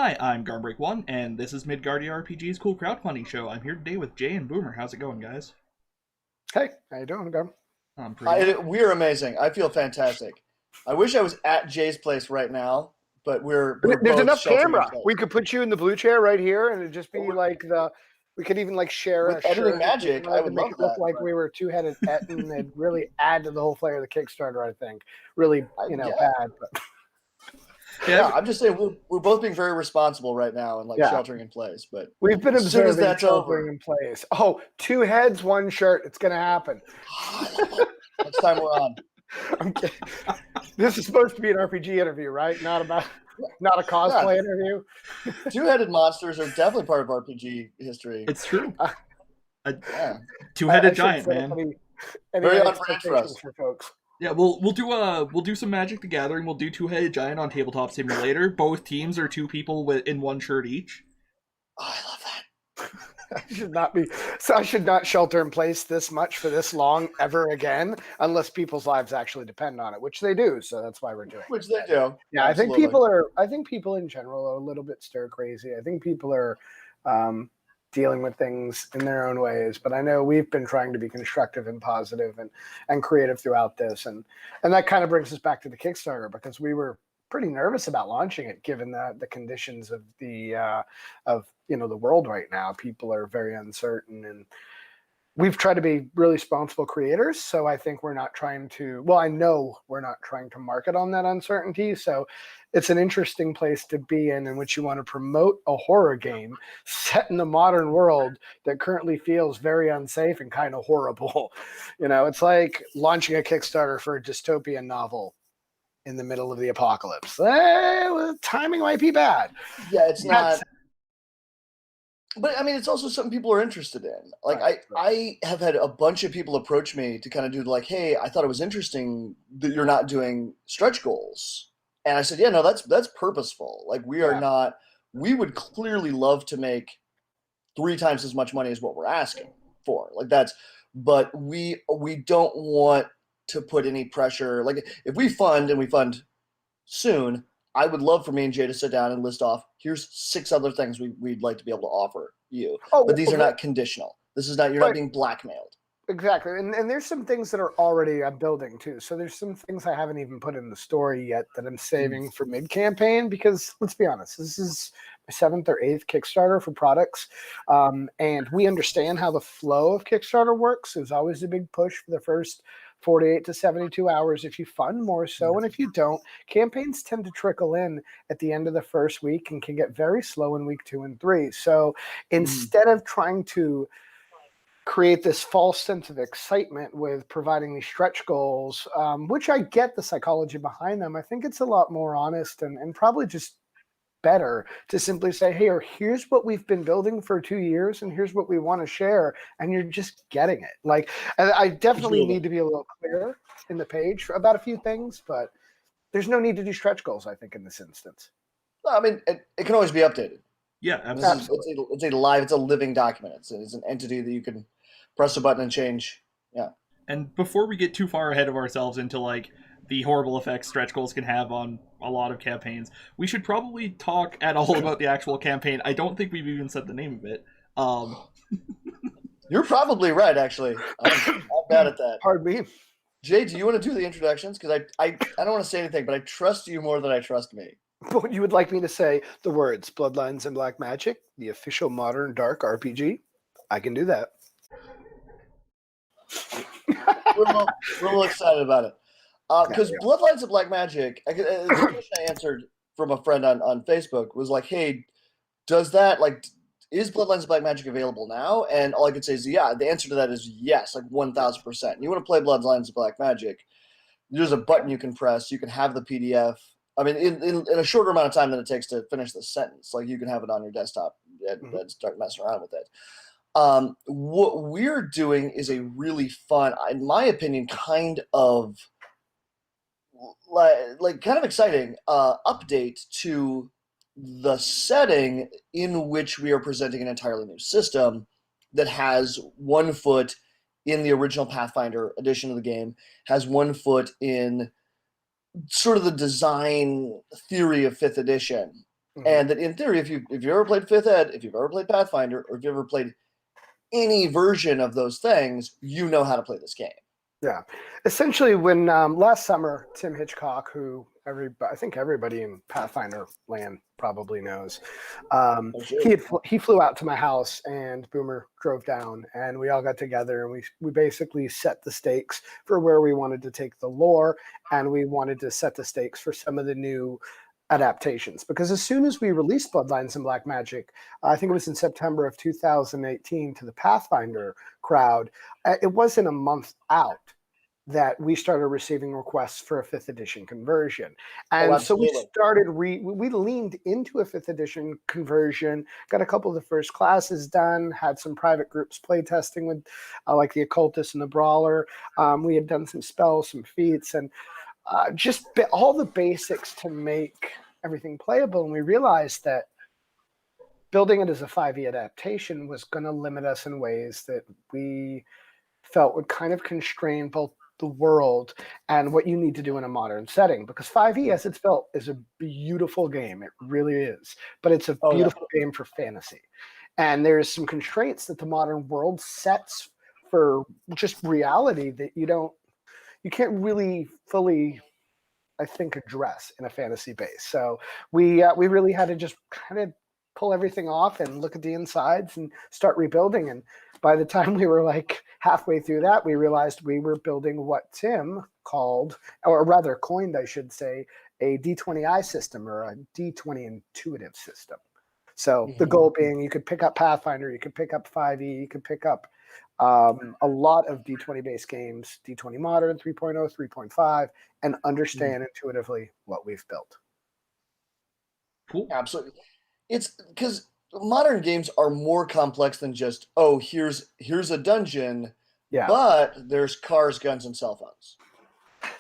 Hi, I'm Garmbreak1, and this is Midgardia RPG's Cool Crowdfunding Show. I'm here today with Jay and Boomer. How's it going, guys? Hey, how you doing, Garm? I'm pretty well. We're amazing. I feel fantastic. I wish I was at Jay's place right now, but we're There's both enough sheltering in camera. place. We could put you in the blue chair right here, and it'd just be like the. We could even like share With a editing shirt if we magic, I wanted to would make love it look that. like we were two-headed Etten. It'd really add to the whole flair of the Kickstarter. I think really, Yeah. bad. But Yeah, I'm just saying we're both being very responsible right now and Yeah. sheltering in place. But we've been as soon as observing that's sheltering over, in place. Oh, two heads, one shirt. It's gonna happen. next time we're on. I'm kidding. This is supposed to be an RPG interview, right? Not a cosplay interview. Two-headed monsters are definitely part of RPG history. It's true. Yeah. Two-headed I giant, shouldn't set up man. any Very on brand for us. expectations for folks. Yeah, we'll do some Magic the Gathering. We'll do Two-Headed Giant on Tabletop Simulator. Both teams are two people in one shirt each. Oh, I love that. I should not shelter in place this much for this long ever again, unless people's lives actually depend on it, which they do. So that's why we're doing it. Which they do. Yeah, Absolutely. I think people in general are a little bit stir crazy. I think people are dealing with things in their own ways, but I know we've been trying to be constructive and positive and creative throughout this, and that kind of brings us back to the Kickstarter, because we were pretty nervous about launching it given the conditions of the the world right now. People are very uncertain, and we've tried to be really responsible creators. So I think we're not trying to, well, I know we're not trying to market on that uncertainty. So it's an interesting place to be in which you want to promote a horror game set in the modern world that currently feels very unsafe and kind of horrible. It's like launching a Kickstarter for a dystopian novel in the middle of the apocalypse. Well, timing might be bad. Yeah, it's not. But I mean, it's also something people are interested in. Like, Right. I have had a bunch of people approach me to kind of do like, hey, I thought it was interesting that you're not doing stretch goals. And I said, yeah, no, that's purposeful. Like, we are not. We would clearly love to make 3 times as much money as what we're asking for. Like, but we don't want to put any pressure. Like, if we fund and we fund soon, I would love for me and Jay to sit down and list off, here's 6 other things we'd like to be able to offer you. But these are not conditional. This is not, you're not being blackmailed. Exactly. And there's some things that are already I'm building too. So there's some things I haven't even put in the story yet that I'm saving for mid-campaign, because let's be honest, this is my 7th or 8th Kickstarter for products. And we understand how the flow of Kickstarter works. There's always a big push for the first 48 to 72 hours if you fund more so. And if you don't, campaigns tend to trickle in at the end of the first week and can get very slow in week 2 and 3. So instead of trying to create this false sense of excitement with providing these stretch goals, which I get the psychology behind them, I think it's a lot more honest and probably just better to simply say, hey, here's what we've been building for 2 years and here's what we want to share, and you're just getting it. Like, I definitely need to be a little clearer in the page about a few things, but there's no need to do stretch goals, I think, in this instance. I mean, it can always be updated. Yeah, absolutely. It's a living document. It's an entity that you can press a button and change. Yeah. And before we get too far ahead of ourselves into like the horrible effects stretch goals can have on a lot of campaigns, we should probably talk at all about the actual campaign. I don't think we've even said the name of it. You're probably right, actually. I'm bad at that. Pardon me. Jay, do you want to do the introductions? Because I don't want to say anything, but I trust you more than I trust me. But you would like me to say the words Bloodlines and Black Magic, the official modern dark RPG? I can do that. We're a little excited about it. Because Bloodlines of Black Magic, the question I answered from a friend on Facebook was like, hey, is Bloodlines of Black Magic available now? And all I could say is, yeah. The answer to that is yes, like 1,000%. You want to play Bloodlines of Black Magic, there's a button you can press. You can have the PDF. I mean, in a shorter amount of time than it takes to finish the sentence. Like, you can have it on your desktop and start messing around with it. What we're doing is a really fun, in my opinion, kind of exciting update to the setting in which we are presenting an entirely new system that has 1 foot in the original Pathfinder edition of the game, has 1 foot in sort of the design theory of 5th edition, And that in theory, if you've ever played 5th Ed, if you've ever played Pathfinder, or if you've ever played any version of those things, you know how to play this game. Yeah, essentially, when last summer, Tim Hitchcock, who I think everybody in Pathfinder land probably knows, he flew out to my house, and Boomer drove down, and we all got together, and we basically set the stakes for where we wanted to take the lore, and we wanted to set the stakes for some of the new adaptations. Because as soon as we released Bloodlines and Black Magic, I think it was in September of 2018, to the Pathfinder crowd, it wasn't a month out that we started receiving requests for a 5th edition conversion. And so we started, we leaned into a 5th edition conversion, got a couple of the first classes done, had some private groups play testing with like the Occultist and the Brawler. We had done some spells, some feats, and just all the basics to make everything playable. And we realized that building it as a 5e adaptation was going to limit us in ways that we felt would kind of constrain both the world and what you need to do in a modern setting. Because 5e, as it's built, is a beautiful game. It really is. But it's a beautiful game for fantasy. And there's some constraints that the modern world sets for just reality that you can't really fully, I think, address in a fantasy base. So we really had to just kind of pull everything off and look at the insides and start rebuilding. And by the time we were like halfway through that, we realized we were building what Tim called, or rather coined, I should say, a D20I system, or a D20 intuitive system. So the goal being, you could pick up Pathfinder, you could pick up 5e, you could pick up a lot of D20 based games, D20 Modern, 3.0, 3.5, and understand intuitively what we've built. Cool. Absolutely. It's because modern games are more complex than just, oh, here's a dungeon, but there's cars, guns, and cell phones.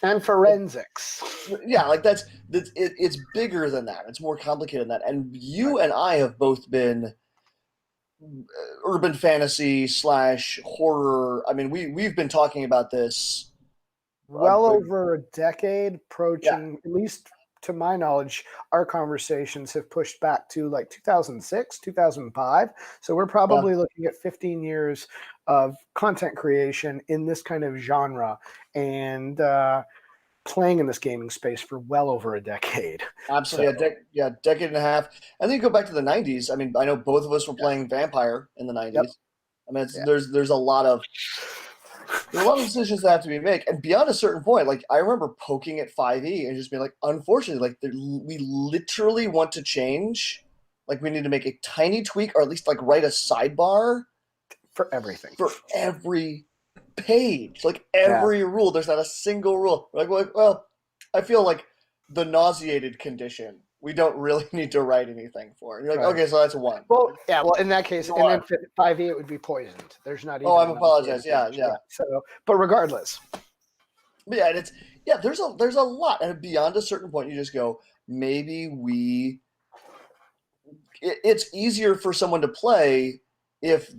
And forensics. Yeah, like it's bigger than that. It's more complicated than that. And you and I have both been urban fantasy / horror. I mean, we've been talking about this well over a decade, approaching, at least to my knowledge, our conversations have pushed back to like 2006, 2005. So we're probably looking at 15 years of content creation in this kind of genre, and playing in this gaming space for well over a decade. Absolutely, so, decade and a half. And then you go back to the 90s. I mean, I know both of us were playing Vampire in the 90s. Yep. I mean, there's a lot of decisions that have to be made. And beyond a certain point, like I remember poking at 5e and just being like, unfortunately, like we literally want to change. Like we need to make a tiny tweak, or at least like write a sidebar for everything. For every page, like every rule. There's not a single rule. We're like, well, I feel like the nauseated condition, we don't really need to write anything for. And you're like, okay, so that's 1. Well, yeah, well, in that case, and then 5e, it would be poisoned. There's not even. Oh, I apologize. Yeah. So, but regardless. But yeah, there's a lot. And beyond a certain point, you just go, maybe it's easier for someone to play if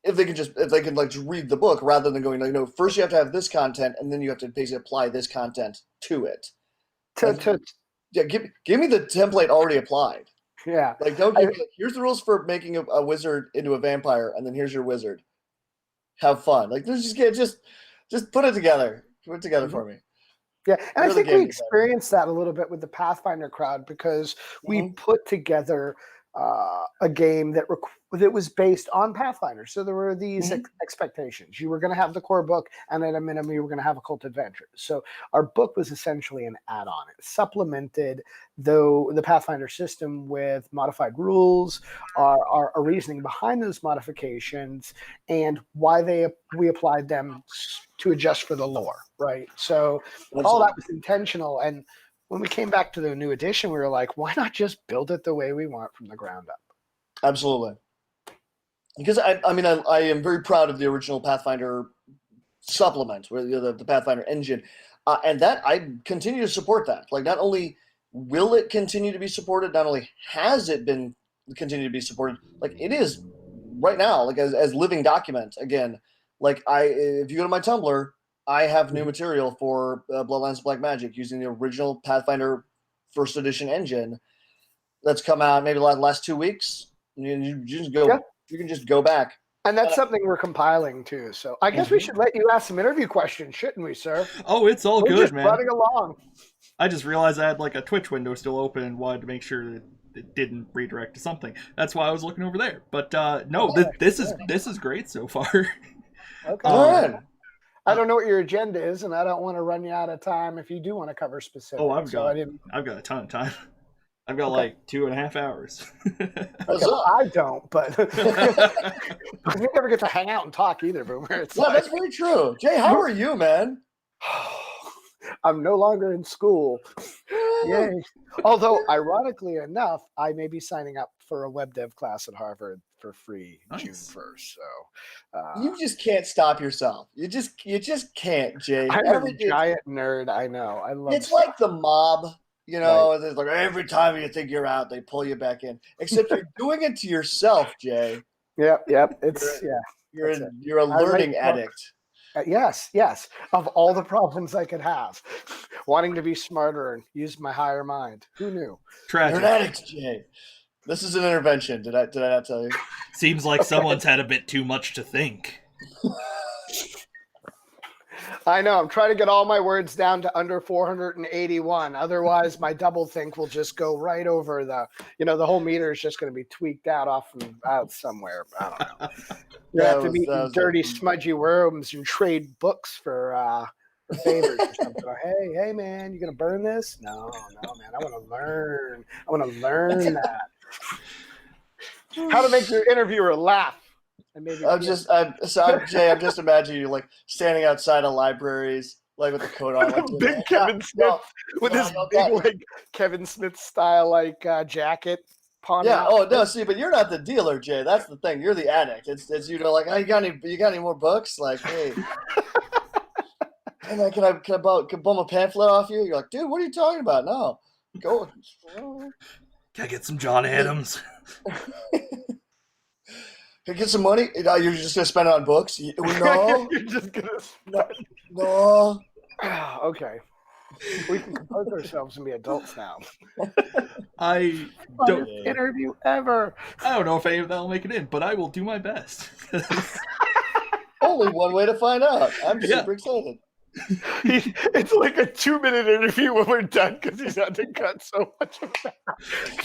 they can like just read the book rather than going like, no, first you have to have this content and then you have to basically apply this content to it. Give me the template already applied. Yeah. Like don't give me like, here's the rules for making a wizard into a vampire, and then here's your wizard. Have fun. Like just put it together. Put it together for me. Yeah, and I think we experienced that a little bit with the Pathfinder crowd, because we put together a game that was based on Pathfinder. So there were these expectations. You were going to have the core book, and at a minimum, you were going to have Occult Adventures. So our book was essentially an add-on. It supplemented the Pathfinder system with modified rules, our reasoning behind those modifications, and why we applied them to adjust for the lore, right? So all that was intentional. And when we came back to the new edition, we were like, why not just build it the way we want from the ground up? Absolutely. Because I am very proud of the original Pathfinder supplement, the Pathfinder engine, and that I continue to support that. Like, not only will it continue to be supported, not only has it been continue to be supported, like it is right now, like as living document again. Like if you go to my Tumblr, I have new material for Bloodlines Black Magic using the original Pathfinder first edition engine that's come out maybe the last 2 weeks. You just go. Yeah. You can just go back. And that's something we're compiling too. So I guess we should let you ask some interview questions, shouldn't we, sir? Oh, it's all We're good, just man. running along. I just realized I had like a Twitch window still open and wanted to make sure that it didn't redirect to something. That's why I was looking over there. But no, this is great so far. Okay. All right. I don't know what your agenda is, and I don't want to run you out of time if you do want to cover specifics. Oh, I've got a ton of time. I've got like 2.5 hours. Okay, well, I don't, but we never get to hang out and talk either, Boomer. It's that's very true. Jay, how are you, man? I'm no longer in school. Yay. Although, ironically enough, I may be signing up for a web dev class at Harvard for free June 1st. So you just can't stop yourself. You just can't, Jay. I'm a giant nerd. I know. I love it's like the mob. You know, It's like every time you think you're out, they pull you back in. Except you're doing it to yourself, Jay. Yep. It's You're a learning addict. Yes. Of all the problems I could have, wanting to be smarter and use my higher mind. Who knew? Tragic. You're an addict, Jay. This is an intervention. Did I not tell you? Seems like someone's had a bit too much to think. I know. I'm trying to get all my words down to under 481. Otherwise, my double think will just go right over the whole meter is just going to be tweaked out somewhere. I don't know. You have to meet in dirty, smudgy rooms and trade books for favors or something. Hey, man, you going to burn this? No, man. I want to learn. I want to learn that. How to make your interviewer laugh. And maybe I'm just imagining you like standing outside of libraries, like with a coat on, like big Kevin Smith with his big like Kevin Smith style jacket. Yeah. Oh no. See, but you're not the dealer, Jay. That's the thing. You're the addict. It's you know like, oh, you got any more books? Like, hey, hey man, can I bum a pamphlet off you? You're like, dude, what are you talking about? No, go. Can I get some John Adams? Can I get some money? You're just gonna spend it on books? No. You're just gonna spend. No. Okay. We can compose ourselves and be adults now. I don't interview ever. I don't know if any of that will make it in, but I will do my best. Only one way to find out. I'm super excited. It's like a 2-minute interview when we're done because he's had to cut so much of that.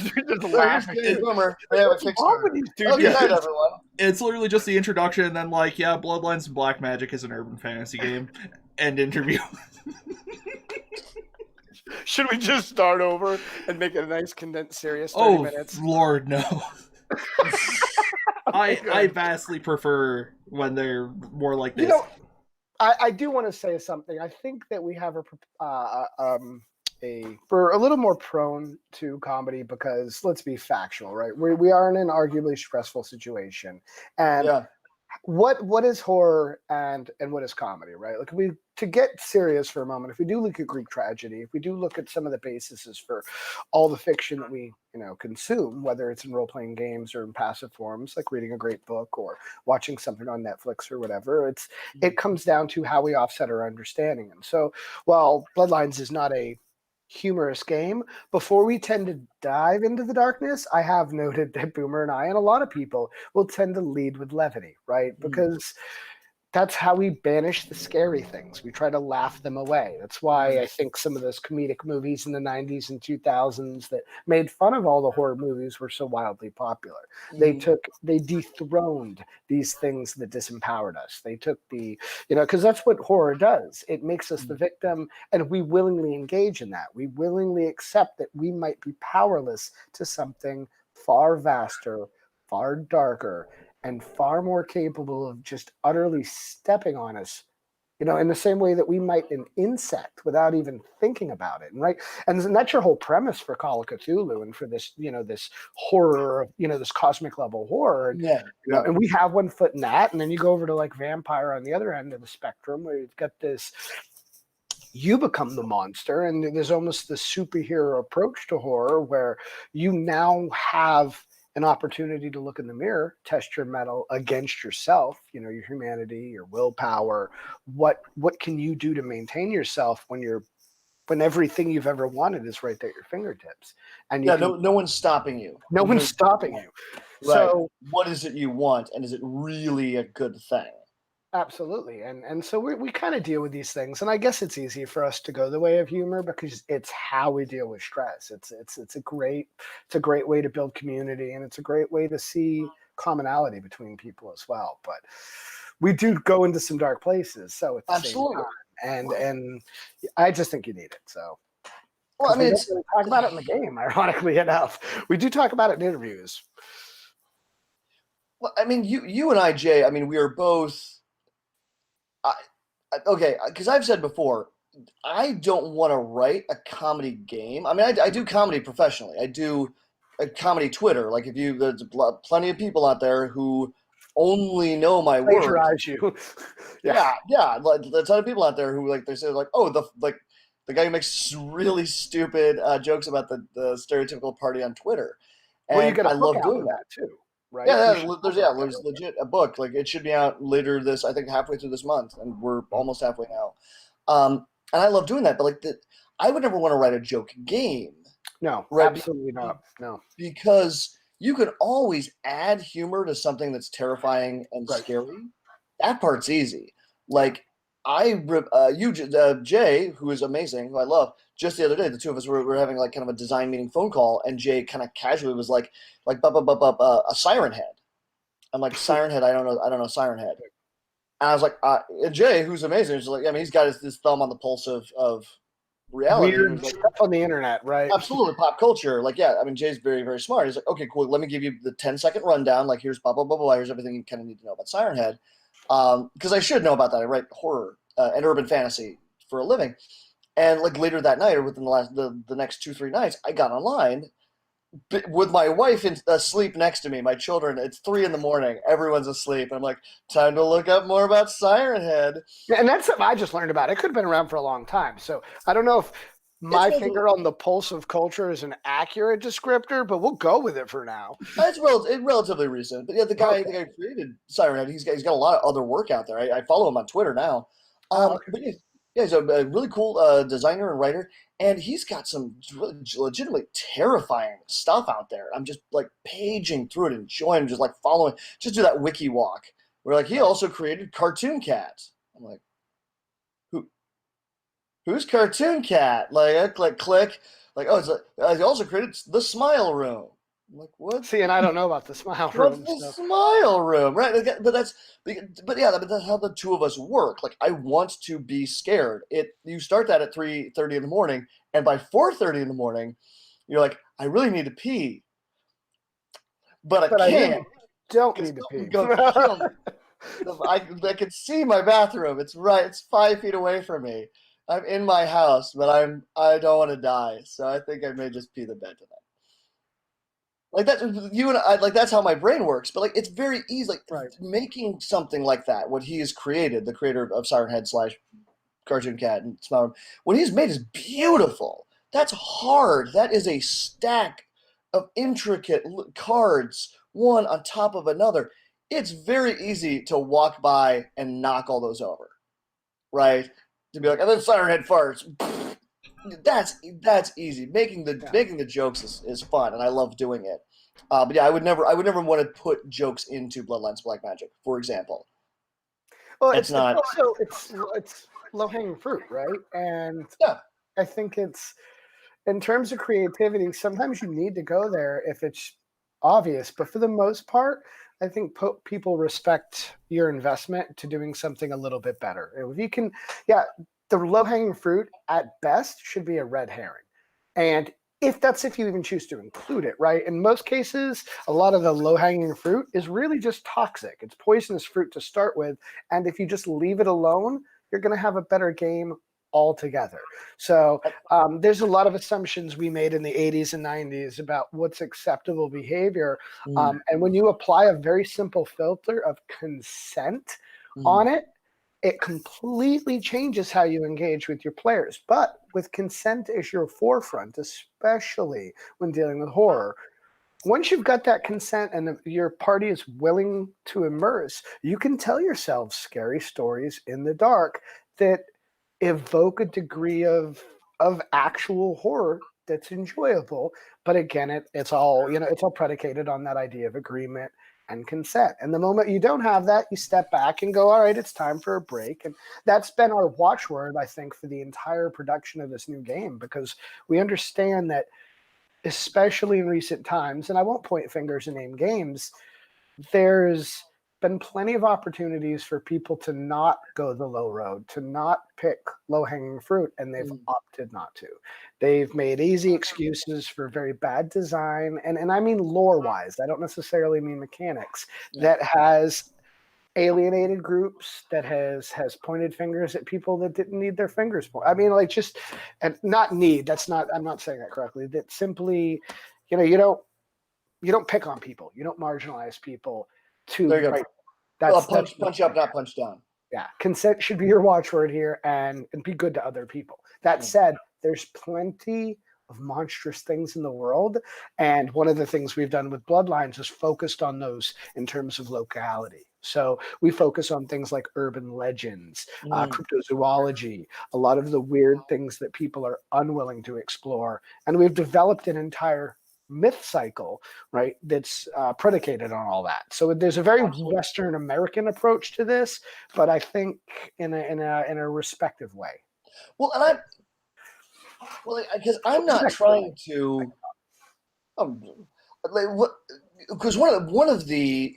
We're just laughing. Boomer, we have a Kickstarter. Good night, everyone. It's literally just the introduction, and then like, yeah, Bloodlines Black Magic is an urban fantasy game. End interview. Should we just start over and make it a nice condensed series? 30 minutes? Lord, no. I vastly prefer when they're more like this. I do want to say something. I think that we have we're a little more prone to comedy because let's be factual, right? We are in an arguably stressful situation, and what is horror and what is comedy, right? Like to get serious for a moment, if we do look at Greek tragedy, if we do look at some of the bases for all the fiction that we consume, whether it's in role-playing games or in passive forms, like reading a great book or watching something on Netflix or whatever, it comes down to how we offset our understanding. And so while Bloodlines is not a humorous game, before we tend to dive into the darkness, I have noted that Boomer and I and a lot of people will tend to lead with levity, right? Because that's how we banish the scary things. We try to laugh them away. That's why I think some of those comedic movies in the 90s and 2000s that made fun of all the horror movies were so wildly popular. They dethroned these things that disempowered us. They took because that's what horror does. It makes us the victim, and we willingly engage in that. We willingly accept that we might be powerless to something far vaster, far darker, and far more capable of just utterly stepping on us, in the same way that we might an insect without even thinking about it, right? And that's your whole premise for Call of Cthulhu and for this, this horror, this cosmic level horror. And we have one foot in that, and then you go over to like Vampire on the other end of the spectrum, where you've got this. You become the monster, and there's almost the superhero approach to horror where you now have an opportunity to look in the mirror, test your mettle against yourself, your humanity, your willpower. What can you do to maintain yourself when you're when everything you've ever wanted is right there at your fingertips. And no one's stopping you. No one's stopping you. Right. So what is it you want, and is it really a good thing? Absolutely. And so we kind of deal with these things. And I guess it's easy for us to go the way of humor because it's how we deal with stress. It's a great way to build community, and it's a great way to see commonality between people as well. But we do go into some dark places. So at the Absolutely. same time. And I just think you need it. So well, I mean, we don't really talk about it in the game, ironically enough. We do talk about it in interviews. Well, I mean, you and I, Jay, I mean, we are both okay, because I've said before, I don't want to write a comedy game. I mean, I do comedy professionally. I do a comedy Twitter. Like, there's plenty of people out there who only know my work. Plagiarize you. yeah. Like, there's a ton of people out there who they say oh, the guy who makes really stupid jokes about the stereotypical party on Twitter. And well, you got I love doing that too. Right? There's legit a book. Like, it should be out later I think halfway through this month, and we're almost halfway now. And I love doing that, but I would never want to write a joke game. No, right? Absolutely not. No, because you can always add humor to something that's terrifying and scary. That part's easy. Like, Jay, who is amazing, who I love, just the other day, the two of us were having kind of a design meeting phone call, and Jay kind of casually was like a siren head. I'm like, siren head? I don't know siren head. And I was like, and Jay, who's amazing, is like, I mean, he's got his thumb on the pulse of reality. Weird stuff on the internet, right? Absolutely, pop culture. I mean, Jay's very, very smart. He's like, okay, cool. Let me give you the 10-second rundown. Like, here's blah blah blah blah. Here's everything you kind of need to know about Siren Head. Because I should know about that. I write horror and urban fantasy for a living. And later that night, or within the next 2-3 nights, I got online with my wife asleep next to me, my children. It's 3 a.m. Everyone's asleep. I'm like, time to look up more about Siren Head. And that's something I just learned about. It could have been around for a long time. So I don't know if my finger on the pulse of culture is an accurate descriptor, but we'll go with it for now. It's relatively recent. But yeah, the guy who created Siren Head, he's got a lot of other work out there. I follow him on Twitter now. But he's a really cool designer and writer, and he's got some legitimately terrifying stuff out there. I'm just paging through it, enjoying, just following, just do that wiki walk where he also created Cartoon Cat. I'm like, who's Cartoon Cat? I click, oh, he also created the Smile Room. I'm like, what? See, and I don't know about the Smile Room. What's the Smile Room, right? But that's how the two of us work. I want to be scared. You start that at 3:30 in the morning, and by 4:30 in the morning, you're like, I really need to pee, but I can't. Don't need to pee. Kill me. I can see my bathroom. It's 5 feet away from me. I'm in my house, but I don't want to die, so I think I may just pee the bed tonight. That, you and I, that's how my brain works. But it's very easy. Making something like that, what he has created, the creator of Siren Head / Cartoon Cat and Smile Room, what he's made is beautiful. That's hard. That is a stack of intricate cards, one on top of another. It's very easy to walk by and knock all those over, right? To be like, and then Siren Head farts. That's easy. Making the jokes is fun, and I love doing it. But yeah, I would never want to put jokes into Bloodlines Black Magic, for example. Well, it's low hanging fruit, right? And I think it's, in terms of creativity, sometimes you need to go there if it's obvious. But for the most part, I think people respect your investment to doing something a little bit better. If you can, the low-hanging fruit at best should be a red herring. And if you even choose to include it, right? In most cases, a lot of the low-hanging fruit is really just toxic. It's poisonous fruit to start with. And if you just leave it alone, you're going to have a better game altogether. So there's a lot of assumptions we made in the 80s and 90s about what's acceptable behavior. And when you apply a very simple filter of consent on it, it completely changes how you engage with your players. But with consent as your forefront, especially when dealing with horror, once you've got that consent and your party is willing to immerse, you can tell yourselves scary stories in the dark that evoke a degree of of actual horror that's enjoyable. But again, it's all, it's all predicated on that idea of agreement and consent. And the moment you don't have that, you step back and go, all right, it's time for a break. And that's been our watchword, I think, for the entire production of this new game, because we understand that, especially in recent times, and I won't point fingers and name games, there's been plenty of opportunities for people to not go the low road, to not pick low-hanging fruit, and they've opted not to. They've made easy excuses for very bad design, and I mean lore-wise. I don't necessarily mean mechanics. That has alienated groups, that has pointed fingers at people that didn't need their fingers pointed. I mean, like, just, and not need. That's not. I'm not saying that correctly. That simply, you don't pick on people. You don't marginalize people. There you go. Right. That's punch up, not punch down. Yeah, consent should be your watchword here, and be good to other people. That said, there's plenty of monstrous things in the world, and one of the things we've done with Bloodlines is focused on those in terms of locality. So we focus on things like urban legends, cryptozoology, a lot of the weird things that people are unwilling to explore, and we've developed an entire myth cycle, right, that's predicated on all that. So there's a very Western American approach to this, but I think in a respective way. Well, and because I'm not trying to, because one of the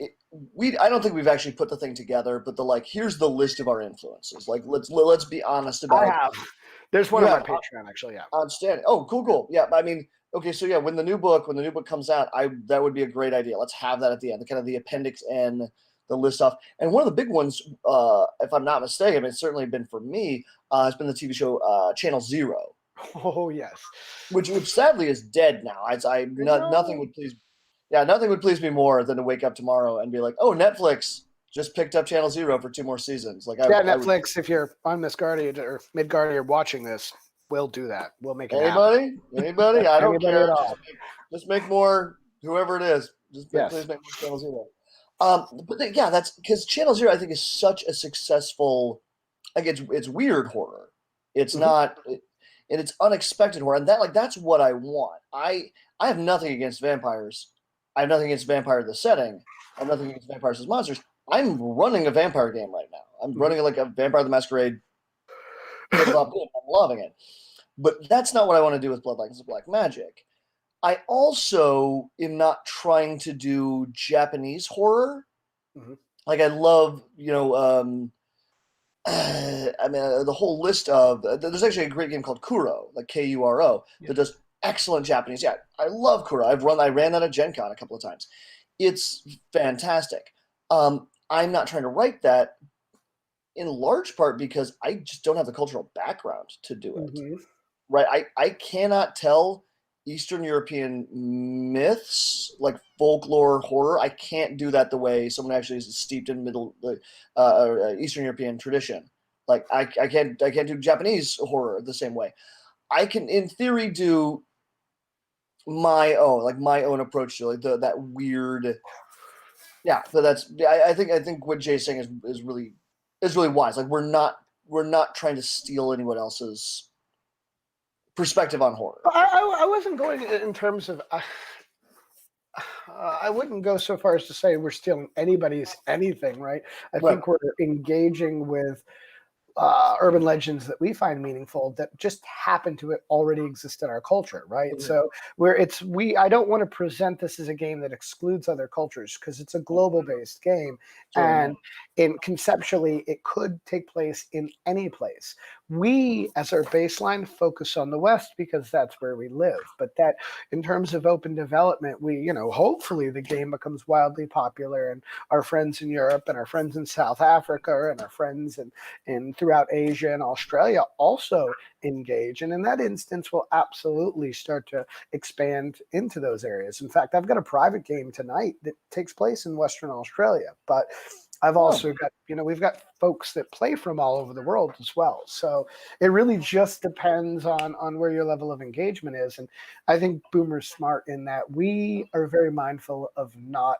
I don't think we've actually put the thing together, but here's the list of our influences. Like, let's be honest about it. I have. There's one on my Patreon, actually. Yeah. Outstanding. Oh, cool. Yeah, I mean, okay, so yeah, when the new book comes out, that would be a great idea. Let's have that at the end, kind of the appendix N, the list off. And one of the big ones, if I'm not mistaken, it's certainly been for me, has been the TV show Channel Zero. Oh yes. Which sadly is dead now. Nothing would please me more than to wake up tomorrow and be like, oh, Netflix just picked up Channel Zero for 2 more seasons. Netflix, if you're on Midgardia or Midgardia watching this, we'll do that. We'll make it happen. Anybody? I don't care. Just make more, whoever it is. Just please make more Channel Zero. That's because Channel Zero, I think, is such a successful. It's weird horror. It's not, and it's unexpected horror, and that's what I want. I have nothing against vampires. I have nothing against Vampire the setting. I have nothing against vampires as monsters. I'm running a vampire game right now. I'm running a Vampire the Masquerade. I'm loving it. But that's not what I want to do with Bloodlines Black Magic. I also am not trying to do Japanese horror. Like, I love, the whole list of, there's actually a great game called Kuro, like Kuro, that does excellent Japanese. Yeah, I love Kuro. I ran that at Gen Con a couple of times. It's fantastic. I'm not trying to write that, in large part because I just don't have the cultural background to do it. Right? I cannot tell Eastern European myths, like folklore horror. I can't do that the way someone actually is steeped in Eastern European tradition. Like, I can't do Japanese horror the same way. I can, in theory, do my own approach to that weird. Yeah, but I think what Jay's saying is really wise. Like, we're not trying to steal anyone else's perspective on horror. I wasn't going in terms of. I wouldn't go so far as to say we're stealing anybody's anything, right? I think we're engaging with urban legends that we find meaningful that just happen to already exist in our culture, right? So I don't want to present this as a game that excludes other cultures, because it's a global based game, and conceptually it could take place in any place. We, as our baseline, focus on the West because that's where we live. But that, in terms of open development, hopefully the game becomes wildly popular, and our friends in Europe and our friends in South Africa and our friends in throughout Asia and Australia also engage. And in that instance, we'll absolutely start to expand into those areas. In fact, I've got a private game tonight that takes place in Western Australia, but I've also got, we've got folks that play from all over the world as well. So it really just depends on where your level of engagement is. And I think Boomer's smart in that we are very mindful of not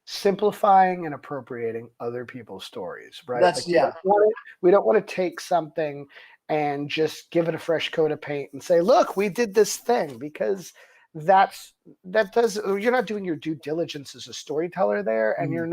simplifying and appropriating other people's stories, right? That's we don't want to take something and just give it a fresh coat of paint and say, look, we did this thing, because that does, you're not doing your due diligence as a storyteller there, and you're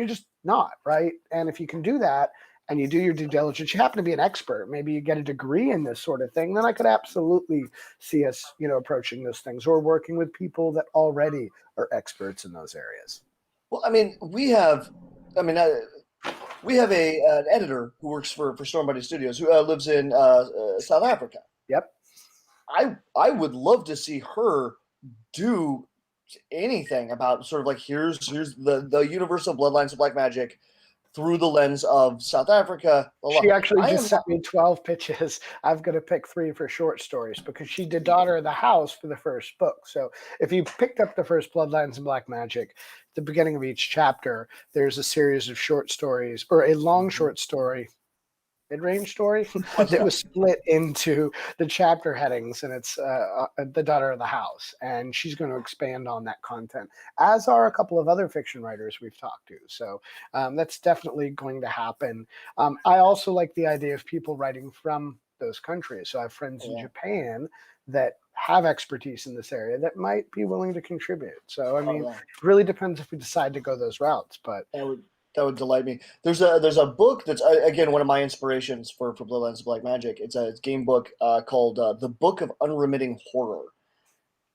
just not, right? And if you can do that and you do your due diligence, you happen to be an expert, maybe you get a degree in this sort of thing, then I could absolutely see us, approaching those things or working with people that already are experts in those areas. Well, I mean, we have an editor who works for Stormbody Studios who lives in South Africa. Yep. I would love to see her do anything about sort of like here's the universe of Bloodlines of Black Magic through the lens of South Africa. She actually just sent me 12 pitches. I've got to pick 3 for short stories, because she did Daughter of the House for the first book. So if you picked up the first Bloodlines and Black Magic, at the beginning of each chapter, there's a series of short stories, or a long short story, mid-range story, that was split into the chapter headings, and it's the Daughter of the House, and she's going to expand on that content, as are a couple of other fiction writers we've talked to. So that's definitely going to happen. I also like the idea of people writing from those countries. So I have friends in Japan that have expertise in this area that might be willing to contribute. So I mean, it really depends if we decide to go those routes, but that would delight me. There's a book that's, again, one of my inspirations for Bloodlines of Black Magic. It's a game book called The Book of Unremitting Horror,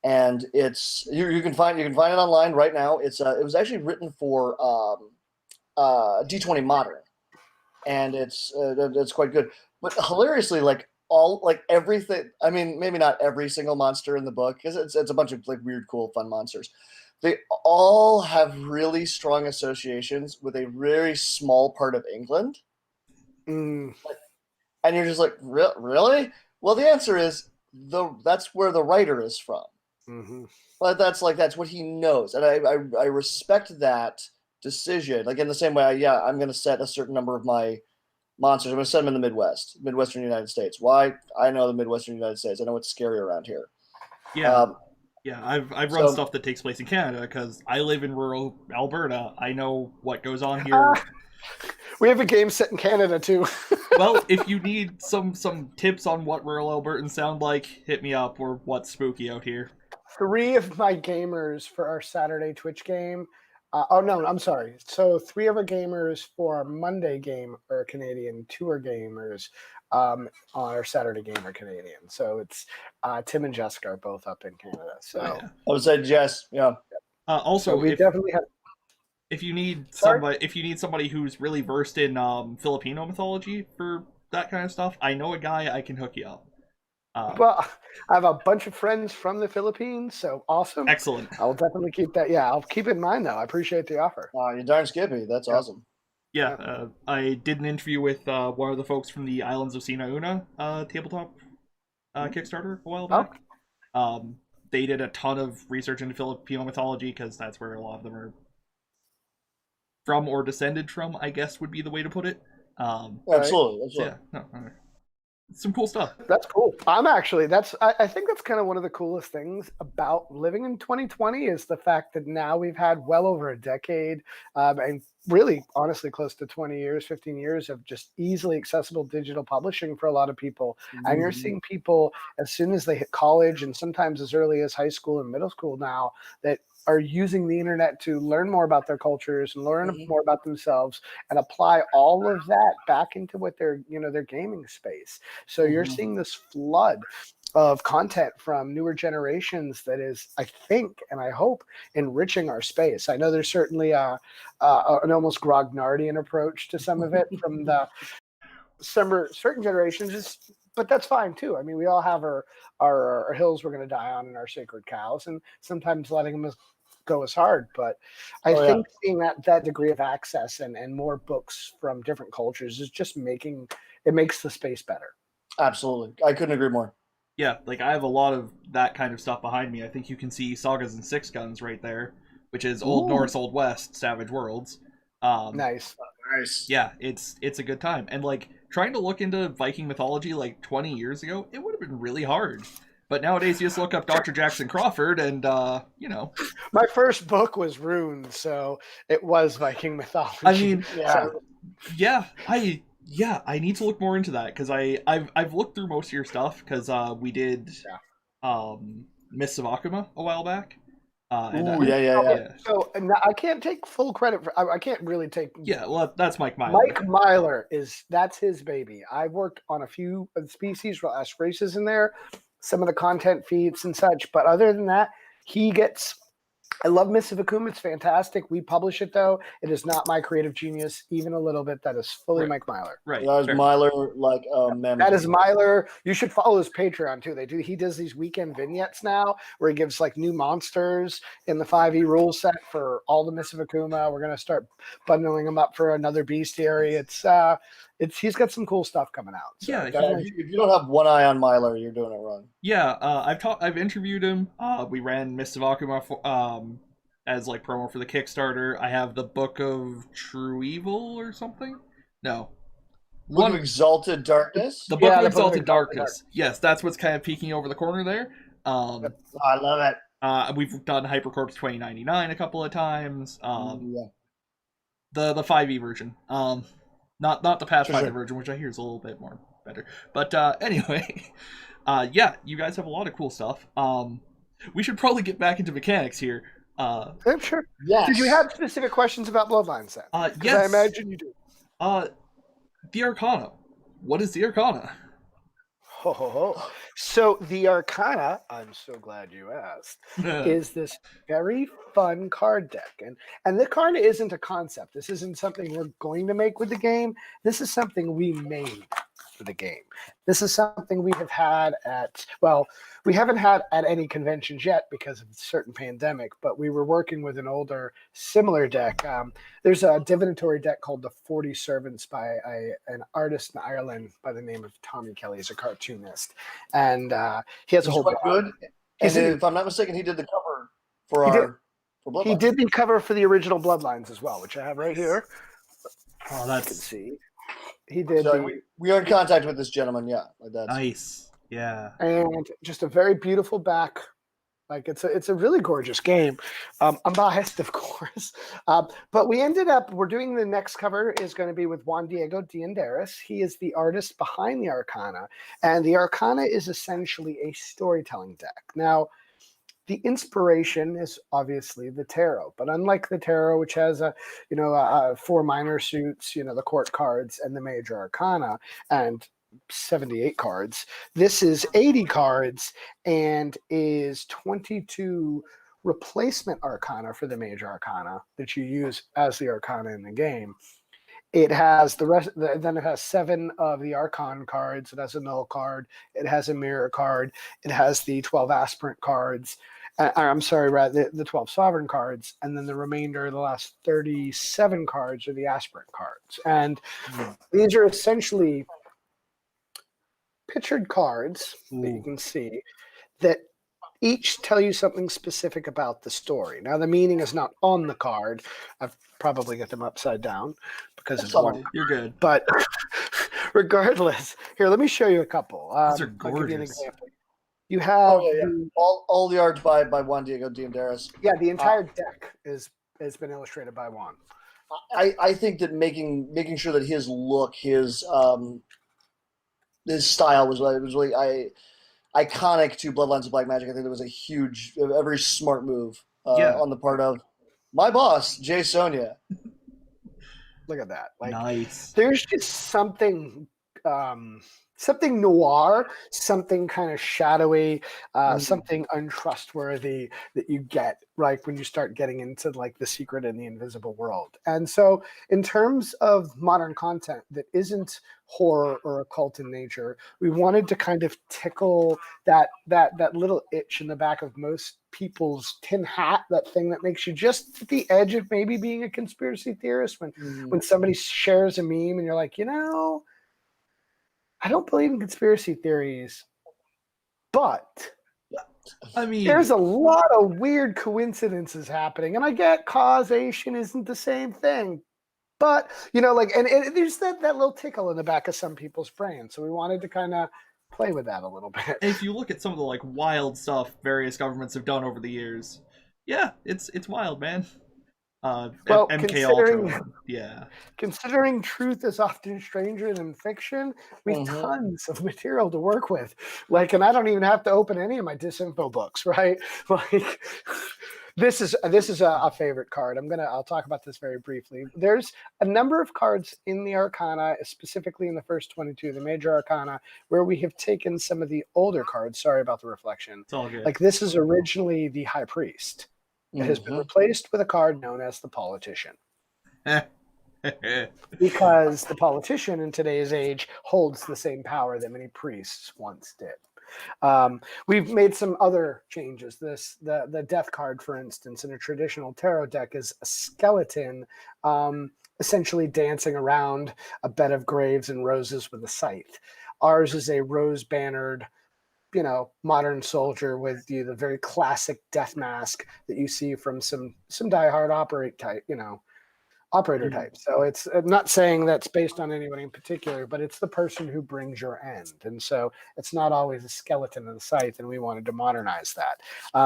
and it's you can find it online right now. It was actually written for D20 Modern, and it's quite good. But hilariously, everything. I mean, maybe not every single monster in the book, because it's a bunch of like weird, cool, fun monsters. They all have really strong associations with a very small part of England. And you're just like, really? Well, the answer is that's where the writer is from. But that's what he knows. And I respect that decision. Like in the same way, I'm going to set a certain number of my monsters. I'm going to set them in the Midwestern United States. Why? I know the Midwestern United States. I know it's scary around here. Yeah. Yeah, I've run stuff that takes place in Canada because I live in rural Alberta. I know what goes on here. We have a game set in Canada too. Well, if you need some tips on what rural Albertans sound like, hit me up, or what's spooky out here. 3 of my gamers for our Saturday Twitch game. I'm sorry. So 3 of our gamers for our Monday game are Canadian. 2 are gamers on our Saturday game are Canadian. So it's Tim and Jessica are both up in Canada. So I would say Jess, yeah. Also, so we definitely have. If you need somebody who's really versed in Filipino mythology for that kind of stuff, I know a guy I can hook you up. Well, I have a bunch of friends from the Philippines, so awesome. Excellent. I'll definitely keep that. Yeah, I'll keep it in mind, though. I appreciate the offer. You're darn skippy. That's awesome. Yeah, I did an interview with one of the folks from the Islands of Sina Una tabletop Kickstarter a while back. They did a ton of research into Filipino mythology because that's where a lot of them are from or descended from, I guess would be the way to put it. Absolutely. So yeah, some cool stuff. That's cool. I think that's kind of one of the coolest things about living in 2020 is the fact that now we've had well over a decade and really honestly close to 20 years, 15 years of just easily accessible digital publishing for a lot of people. And you're seeing people as soon as they hit college and sometimes as early as high school and middle school now that are using the internet to learn more about their cultures and learn more about themselves and apply all of that back into what their gaming space. So you're seeing this flood of content from newer generations that is, I think, and I hope, enriching our space. I know there's certainly an almost Grognardian approach to some of it from the certain generations, but that's fine too. I mean, we all have our hills we're going to die on and our sacred cows, and sometimes letting them go is hard. But I think seeing that degree of access and more books from different cultures is just makes the space better. Absolutely. I couldn't agree more. Yeah, like I have a lot of that kind of stuff behind me. I think you can see Sagas and Six Guns right there, which is Old Norse, Old West, Savage Worlds. Nice. Yeah, it's a good time. And like trying to look into Viking mythology like 20 years ago, it would have been really hard. But nowadays you just look up Dr. Jackson Crawford and My first book was runes, so it was Viking mythology. I mean, Yeah, I need to look more into that because I've looked through most of your stuff because we did Mists of Akuma a while back. Ooh, yeah. Yeah. So now I can't take full credit for. I can't really take. Yeah, well, that's Mike Myler. Mike Myler that's his baby. I've worked on a few of the species races in there, some of the content feeds and such. But other than that, he gets. I love Mists of Akuma. It's fantastic. We publish it though. It is not my creative genius, even a little bit. That is fully Mike Myler. Right. That is Myler, like that is Myler. You should follow his Patreon too. He does these weekend vignettes now where he gives like new monsters in the 5e rule set for all the Mists of Akuma. We're gonna start bundling them up for another bestiary. He's got some cool stuff coming out. So Yeah, if you don't have one eye on Myler, you're doing it wrong. Yeah, I've interviewed him. We ran Mists of Akuma as like promo for the Kickstarter. I have the Book of True Evil or something. No, Book of Exalted Darkness. The Book of Exalted Darkness. Yes, that's what's kind of peeking over the corner there. I love it. We've done Hypercorpse 2099 a couple of times. The 5e version. Not the Pathfinder version, which I hear is a little bit more better. But anyway, yeah, you guys have a lot of cool stuff. We should probably get back into mechanics here. I'm sure. Yes. Did you have specific questions about Bloodlines then? Yes. I imagine you do. The Arcana. What is the Arcana? Ho, ho, ho. So the Arcana, I'm so glad you asked, is this very fun card deck. And the card isn't a concept. This isn't something we're going to make with the game. This is something we made for the game. This is something we have had we haven't had at any conventions yet because of a certain pandemic, but we were working with an older similar deck. There's a divinatory deck called the 40 Servants by an artist in Ireland by the name of Tommy Kelly. He's a cartoonist. And he has a whole good. And if I'm not mistaken, he did the cover for Bloodlines. He did the cover for the original Bloodlines as well, which I have right here. Oh, that's... You can see. He did. So we are in contact with this gentleman, yeah. That's nice. Yeah. And just a very beautiful back. Like it's a really gorgeous game. I'm biased, of course, but we're doing the next cover is going to be with Juan Diego Dianderis. He is the artist behind the Arcana, and the Arcana is essentially a storytelling deck. Now, the inspiration is obviously the tarot, but unlike the tarot, which has 4 minor suits, the court cards and the major arcana, and 78 cards, this is 80 cards and is 22 replacement arcana for the major arcana that you use as the arcana in the game. It has then it has 7 of the Archon cards. It has a null card. It has a mirror card. It has the 12 aspirant cards. The 12 sovereign cards, and then the remainder, the last 37 cards, are the aspirant cards. And these are essentially pictured cards that you can see that each tell you something specific about the story. Now, the meaning is not on the card. I've probably got them upside down because it's one. You're good. But regardless, here, let me show you a couple. These are gorgeous. I'll give you an example. You have all the art by Juan Diego Dianderis. Yeah, the entire deck has been illustrated by Juan. I think that making sure that his look, his style was really iconic to Bloodlines of Black Magic. I think it was a very smart move on the part of my boss, Jay Sonia. Look at that! Nice. There's just something noir, something kind of shadowy, something untrustworthy that you get when you start getting into the secret and the invisible world. And so in terms of modern content that isn't horror or occult in nature, we wanted to kind of tickle that little itch in the back of most people's tin hat, that thing that makes you just at the edge of maybe being a conspiracy theorist when somebody shares a meme and you're like, I don't believe in conspiracy theories, but there's a lot of weird coincidences happening, and I get causation isn't the same thing, but and there's that little tickle in the back of some people's brain. So we wanted to kind of play with that a little bit. And if you look at some of the wild stuff various governments have done over the years, yeah, it's wild, man. Well, MK Ultra. Yeah. considering truth is often stranger than fiction, we've tons of material to work with. Like, and I don't even have to open any of my disinfo books, right? Like, this is a favorite card. I'll talk about this very briefly. There's a number of cards in the Arcana, specifically in the first 22, the major Arcana, where we have taken some of the older cards. Sorry about the reflection. It's all good. Like, this is originally the High Priest. It has been replaced with a card known as the Politician. Because the politician in today's age holds the same power that many priests once did. We've made some other changes. The death card, for instance, in a traditional tarot deck is a skeleton essentially dancing around a bed of graves and roses with a scythe. Ours is a rose-bannered, modern soldier with the very classic death mask that you see from some diehard operator type. So it's not saying that's based on anybody in particular, but it's the person who brings your end. And so it's not always a skeleton of the scythe, and we wanted to modernize that.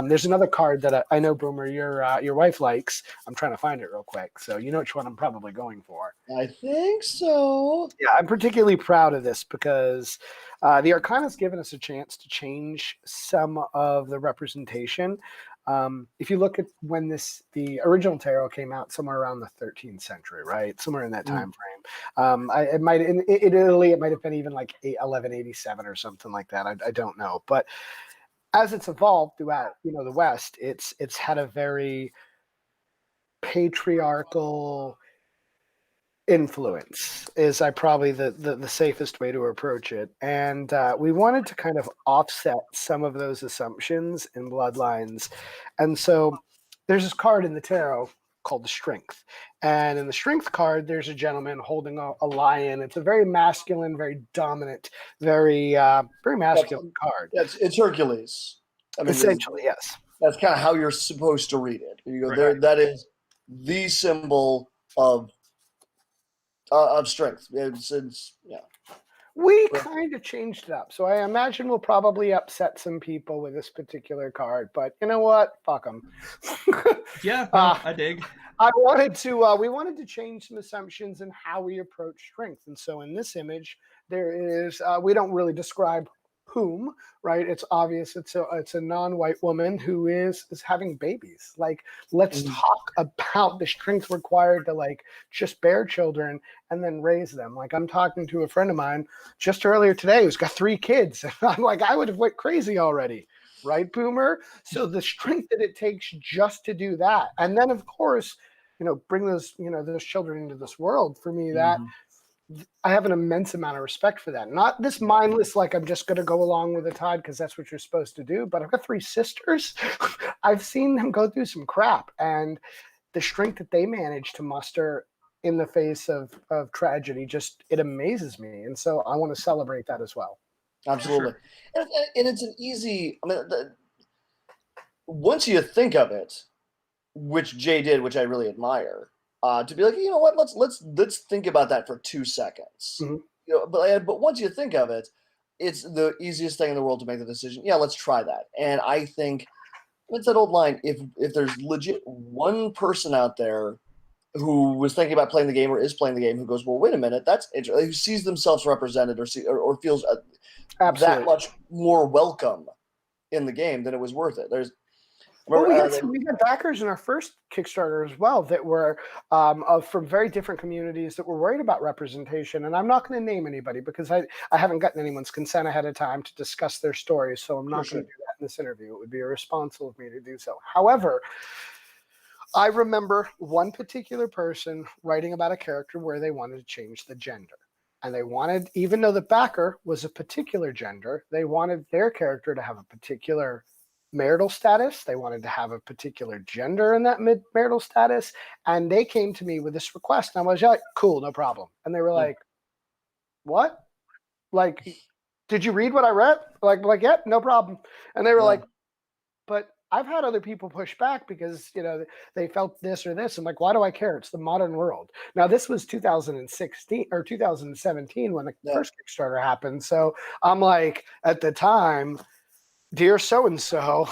There's another card that I know, Boomer, your wife likes. I'm trying to find it real quick. So you know which one I'm probably going for. I think so. Yeah, I'm particularly proud of this because the Arcana's given us a chance to change some of the representation. If you look at when the original tarot came out, somewhere around the 13th century, right? Somewhere in that time frame. In Italy, it might have been even like 1187 or something like that. I don't know. But as it's evolved throughout, the West, it's had a very patriarchal influence is probably the safest way to approach it. And we wanted to kind of offset some of those assumptions in Bloodlines. And so there's this card in the tarot called the Strength. And in the Strength card, there's a gentleman holding a lion. It's a very masculine, very dominant, very masculine card. It's Hercules. I mean, essentially, yes. That's kind of how you're supposed to read it. You go right. there. That is the symbol of strength. It's yeah. We kind of changed it up. So I imagine we'll probably upset some people with this particular card, but you know what? Fuck them. Yeah, no, I dig. We wanted to change some assumptions in how we approach strength. And so in this image, there is, we don't really describe whom, right? It's obvious it's a non-white woman who is having babies. Like, let's talk about the strength required to just bear children and then raise them. Like, I'm talking to a friend of mine just earlier today who's got 3 kids. I'm like, I would have went crazy already, right, Boomer? So the strength that it takes just to do that, and then of course, bring those children into this world. For me, that I have an immense amount of respect for that. Not this mindless, like I'm just going to go along with the tide because that's what you're supposed to do. But I've got 3 sisters. I've seen them go through some crap, and the strength that they manage to muster in the face of tragedy, it amazes me. And so I want to celebrate that as well. Absolutely. Sure. And it's an easy, once you think of it, which Jay did, which I really admire, to be like, you know what, let's think about that for 2 seconds. But once you think of it, it's the easiest thing in the world to make the decision. Yeah, let's try that. And I think it's that old line: if there's legit one person out there who was thinking about playing the game or is playing the game, who goes, well, wait a minute, that's interesting, who sees themselves represented or feels that much more welcome in the game, then it was worth it. We had backers in our first Kickstarter as well that were from very different communities that were worried about representation. And I'm not going to name anybody because I haven't gotten anyone's consent ahead of time to discuss their stories. So I'm not going to do that in this interview. It would be irresponsible of me to do so. However, I remember one particular person writing about a character where they wanted to change the gender. And they wanted, even though the backer was a particular gender, they wanted their character to have a particular marital status. They wanted to have a particular gender in that marital status. And they came to me with this request. And I was like, cool, no problem. And they were like, what? Like, did you read what I read? Like, yep, no problem. And they were like, but I've had other people push back because, they felt this or this. I'm like, why do I care? It's the modern world. Now, this was 2016 or 2017 when the first Kickstarter happened. So I'm like, at the time, dear so-and-so,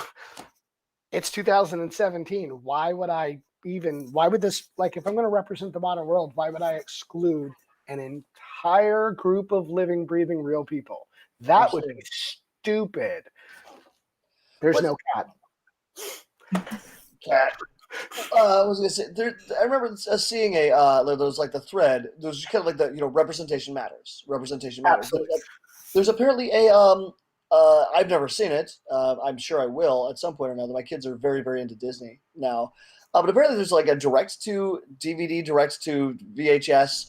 It's 2017. Why would this, like, if I'm going to represent the modern world, why would I exclude an entire group of living, breathing, real people? That would be stupid. There's no cat. Cat. I was gonna say I remember seeing there was like the thread. There was kind of like the representation matters. Representation matters. There's apparently a I've never seen it. I'm sure I will at some point or another. My kids are very, very into Disney now. But apparently there's like a direct to DVD, direct to VHS.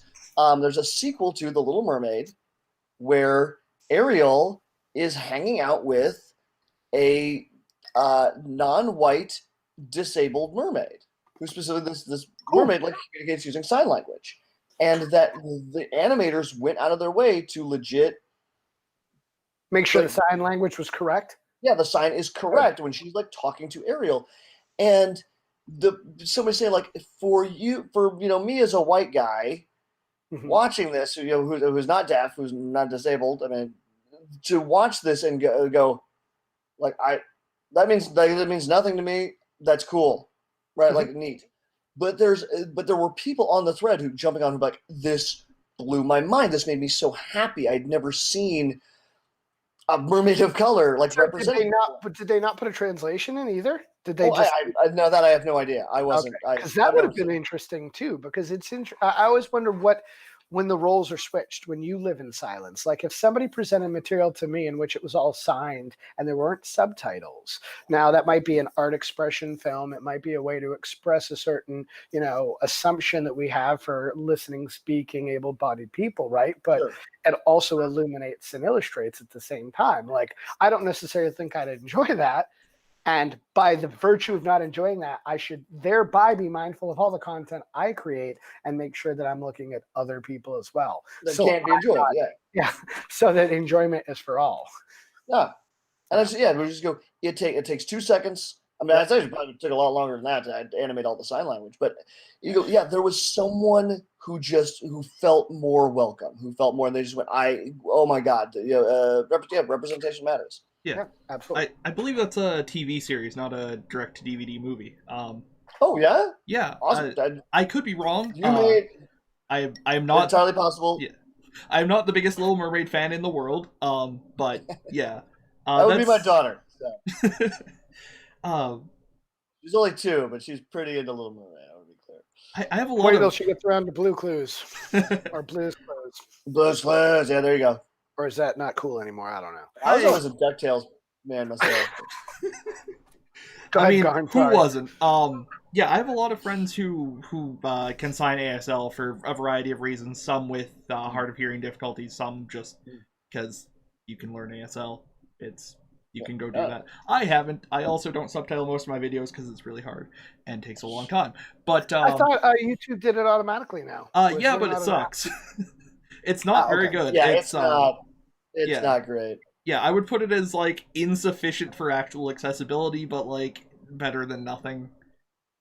There's a sequel to The Little Mermaid where Ariel is hanging out with a non-white disabled mermaid who specifically this mermaid like communicates using sign language, and that the animators went out of their way to legit make sure the sign language was correct. Yeah, the sign is correct when she's like talking to Ariel, and somebody saying like for me as a white guy watching this, who's not deaf, who's not disabled. I mean, to watch this and go like that means nothing to me. That's cool, right? Like neat. But there were people on the thread who jumping on who like, this blew my mind. This made me so happy. I'd never seen a mermaid of color like represented. Did they not put a translation in either? Did they I know that I have no idea. I wasn't. Because that would have been interesting too. Because I always wonder when the roles are switched, when you live in silence. Like if somebody presented material to me in which it was all signed and there weren't subtitles. Now that might be an art expression film. It might be a way to express a certain, assumption that we have for listening, speaking, able-bodied people, right? But it also illuminates and illustrates at the same time. Like I don't necessarily think I'd enjoy that. And by the virtue of not enjoying that, I should thereby be mindful of all the content I create and make sure that I'm looking at other people as well. That can't be enjoyed, yeah. So that enjoyment is for all. Yeah. And we just go, it takes 2 seconds. I mean, it probably took a lot longer than that to animate all the sign language. But you go, there was someone who felt more welcome, who felt more, and they just went, oh my God, representation matters. Yeah, absolutely. I believe that's a TV series, not a direct-to-DVD movie. Oh yeah, yeah. Awesome. I could be wrong. I'm not entirely possible. Yeah, I'm not the biggest Little Mermaid fan in the world. But yeah, that would be my daughter. So. She's only 2, but she's pretty into Little Mermaid. I would be clear. I have a lot. Wait till she gets around to Blue Clues or Blue's Clues. Blue's Clues. Yeah, there you go. Or is that not cool anymore? I don't know. I was always a DuckTales man myself. Garm, who wasn't? Yeah, I have a lot of friends who can sign ASL for a variety of reasons. Some with hard of hearing difficulties. Some just because you can learn ASL. You can go do that. I haven't. I also don't subtitle most of my videos because it's really hard and takes a long time. But I thought YouTube did it automatically now. Yeah, but it sucks. It's not very good. Yeah, it's not. It's not great. Yeah, I would put it as like insufficient for actual accessibility, but like better than nothing.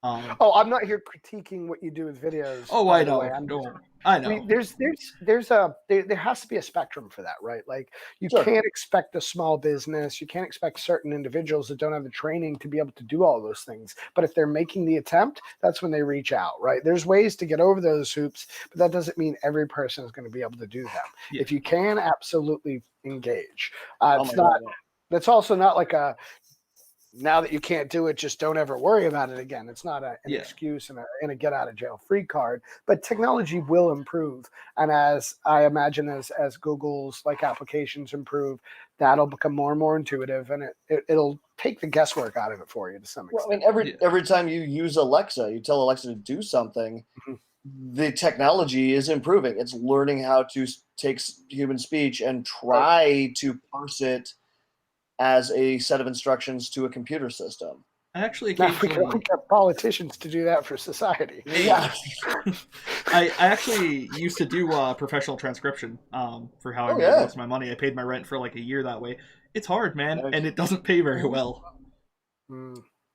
I'm not here critiquing what you do with videos. Oh, I know. I know. I mean, there has to be a spectrum for that, right? Like you can't expect a small business, you can't expect certain individuals that don't have the training to be able to do all those things. But if they're making the attempt, that's when they reach out, right? There's ways to get over those hoops, but that doesn't mean every person is going to be able to do them. Yeah. If you can, absolutely engage. That's also not like a now that you can't do it, just don't ever worry about it again. It's not an excuse and a get out of jail free card, but technology will improve. And as I imagine, as Google's like applications improve, that'll become more and more intuitive, and it'll take the guesswork out of it for you to some extent. Well, I mean, every time you use Alexa, you tell Alexa to do something, the technology is improving. It's learning how to take human speech and try to parse it as a set of instructions to a computer system. I actually we can get politicians to do that for society. Yeah. I actually used to do professional transcription for how I made most of my money. I paid my rent for like a year that way. It's hard, man, and it doesn't pay very well.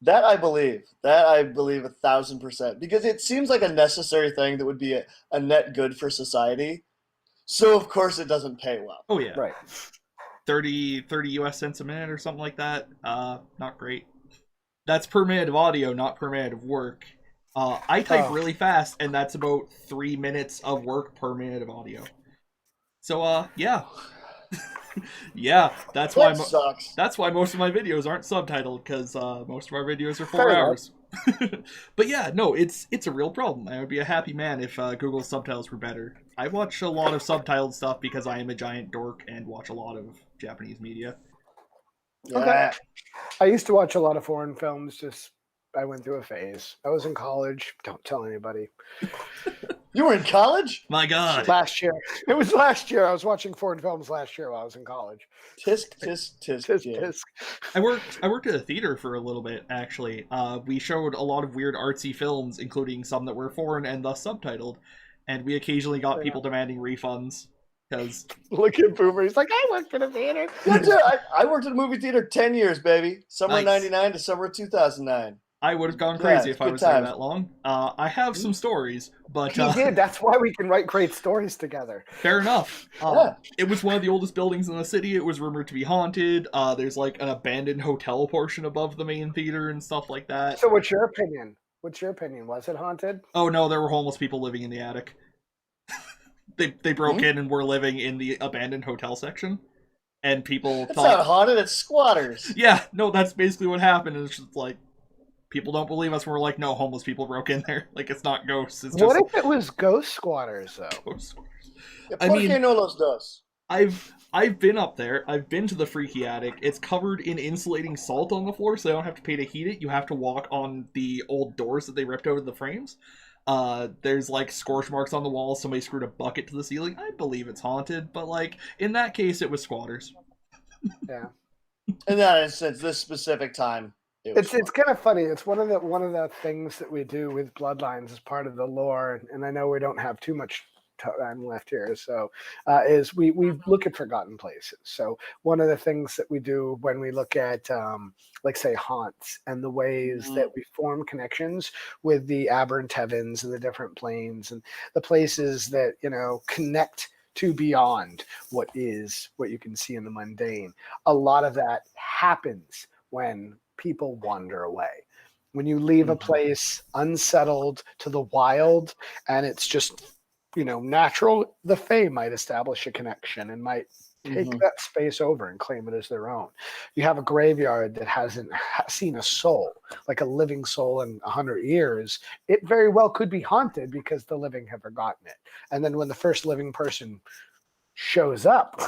That I believe 1,000%, because it seems like a necessary thing that would be a net good for society. So of course it doesn't pay well. Oh yeah, right. 30 US cents a minute or something like that. Not great. That's per minute of audio, not per minute of work. I type really fast, and that's about 3 minutes of work per minute of audio. So, yeah. Yeah, that's why sucks. that's why most of my videos aren't subtitled, because most of our videos are 4 Fair hours. But yeah, no, it's a real problem. I would be a happy man if Google subtitles were better. I watch a lot of subtitled stuff because I am a giant dork and watch a lot of Japanese media. Yeah. Okay. I used to watch a lot of foreign films. Just I went through a phase. I was in college. Don't tell anybody. You were in college? My God. Last year. It was last year. I was watching foreign films last year while I was in college. Tisk, tisk, tisk, Tisk, yeah. tisk. I worked at a theater for a little bit, actually. We showed a lot of weird artsy films, including some that were foreign and thus subtitled, and we occasionally got people demanding refunds. Because look at Boomer, he's like, I worked in a theater. I worked in a movie theater 10 years, baby. Summer Nice. 99 to summer 200009. I would have gone crazy if I was there times. that long. I have some stories, but He did. That's why we can write great stories together. fair enough. Yeah. It was one of the oldest buildings in the city. It was rumored to be haunted. There's like an abandoned hotel portion above the main theater and stuff like that. So what's your opinion? What's your opinion? Was it haunted? Oh no, there were homeless people living in the attic. They broke in and were living in the abandoned hotel section, and people It's thought not haunted, it's squatters. yeah, no, that's basically what happened. It's just like people don't believe us. We're like, no, homeless people broke in there. Like it's not ghosts. It's just What if it was ghost squatters though? ghost squatters. I mean, no los dos. I've been up there. I've been to the freaky attic. It's covered in insulating salt on the floor, so they don't have to pay to heat it. You have to walk on the old doors that they ripped out of the frames. There's like scorch marks on the walls. Somebody screwed a bucket to the ceiling. I believe it's haunted, but like in that case, it was squatters. Yeah. In that instance, this specific time, It's kind of funny. It's one of the things that we do with Bloodlines as part of the lore, and I know we don't have too much time left here. So, is we look at forgotten places. So one of the things that we do when we look at like say haunts and the ways that we form connections with the aberrant heavens and the different planes and the places that connect to beyond what you can see in the mundane. A lot of that happens when people wander away. When you leave a place unsettled to the wild and it's just natural, the Fae might establish a connection and might take that space over and claim it as their own. You have a graveyard that hasn't seen a soul, like a living soul in 100 years. It very well could be haunted because the living have forgotten it. And then when the first living person shows up,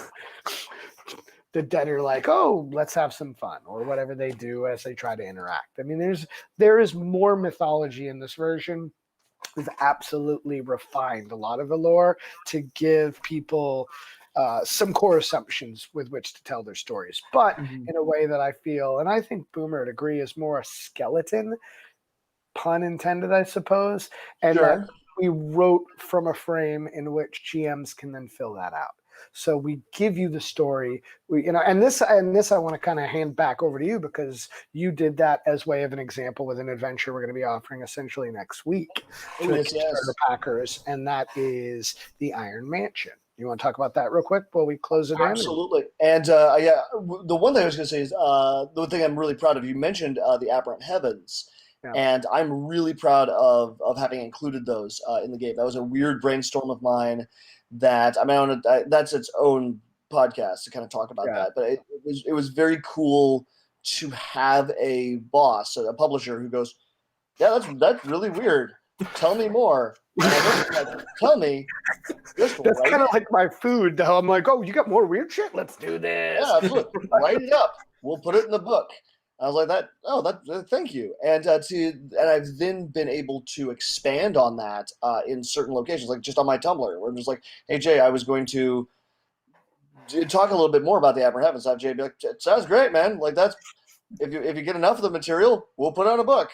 the dead are like, oh, let's have some fun, or whatever they do as they try to interact. I mean, there is more mythology in this version. We've absolutely refined a lot of the lore to give people some core assumptions with which to tell their stories, but in a way that I feel, and I think Boomer would agree, is more a skeleton, pun intended, I suppose, and that we wrote from a frame in which GMs can then fill that out. So we give you the story, and this I want to kind of hand back over to you because you did that as way of an example with an adventure we're going to be offering essentially next week to the Kickstarter packers, and that is the Iron Mansion. You want to talk about that real quick while we close it in? Absolutely. And the one thing I was going to say is the one thing I'm really proud of. You mentioned the Aberrant Heavens. Yeah. And I'm really proud of having included those in the game. That was a weird brainstorm of mine. That that's its own podcast to kind of talk about that. But it was very cool to have a boss, a publisher who goes, yeah, that's really weird. Tell me more. Tell me. That's kind of like my food, though. I'm like, oh, you got more weird shit? Let's do this. Yeah, absolutely. Write it up. We'll put it in the book. I was like that. Oh, thank you. And I've then been able to expand on that in certain locations, like just on my Tumblr, where I'm just like, hey Jay, I was going to talk a little bit more about the Aberrant Heavens. Have Jay be like, it sounds great, man. Like that's if you get enough of the material, we'll put out a book.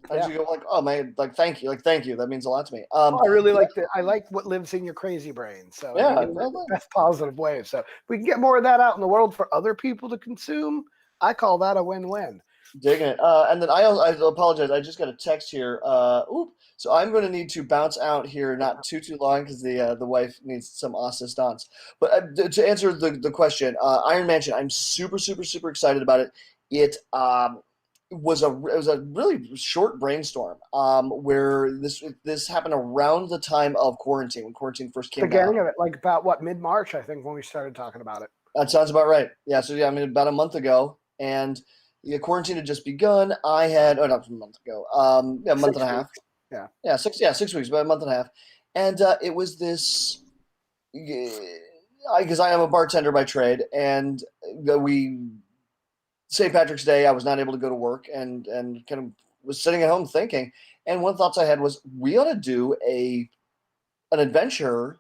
And you go like, oh man, like thank you, that means a lot to me. I really like that. I like what lives in your crazy brain. So yeah, the best positive way. So if we can get more of that out in the world for other people to consume, I call that a win-win. Digging it. And then I apologize. I just got a text here. So I'm going to need to bounce out here, not too long, because the wife needs some assistance. But to answer the question, Iron Mansion, I'm super, super, super excited about it. was a really short brainstorm where this happened around the time of quarantine, when quarantine first came Beginning out. of it, like about what, mid-March, I think, when we started talking about it. That sounds about right. Yeah, so yeah, I mean about a month ago, and the quarantine had just begun. I had not a month ago, a month and a half. Yeah. 6 weeks, about a month and a half, and it was this. Because I am a bartender by trade, and we St. Patrick's Day, I was not able to go to work, and kind of was sitting at home thinking. And one of the thoughts I had was, we ought to do an adventure